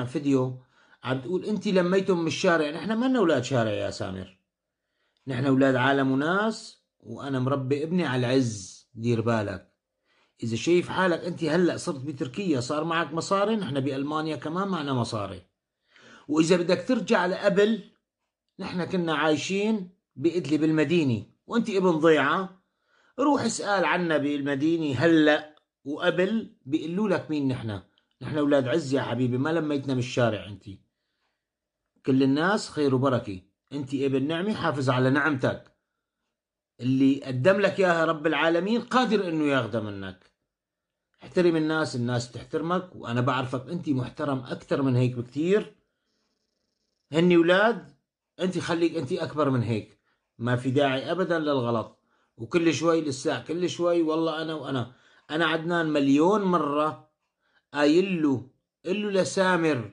فيديو عم تقول انت لميتم من الشارع. نحن ما لنا اولاد شارع يا سامر، نحن اولاد عالم وناس، وانا مربي ابني على العز. دير بالك، اذا شايف حالك انت هلا صرت بتركيا صار معك مصاري، نحن بالمانيا كمان معنا مصاري. واذا بدك ترجع لقبل، نحن كنا عايشين بإدلب المدينة وانت ابن ضيعة. روح اسأل عنا بالمدينة هلا وقبل بيقولوا لك مين نحن. نحن اولاد عز يا حبيبي، ما لميتنا من الشارع انت. كل الناس خير وبركة، انت ابن نعمة، حافظ على نعمتك. اللي قدم لك اياها رب العالمين قادر انه ياخذها منك. احترم الناس، الناس بتحترمك، وانا بعرفك انت محترم اكثر من هيك بكثير. هني اولاد، انت خليك انت اكبر من هيك. ما في داعي ابدا للغلط. وكل شوي للساعة كل شوي والله انا وانا. انا عدنان مليون مرة قايل له، قل له لسامر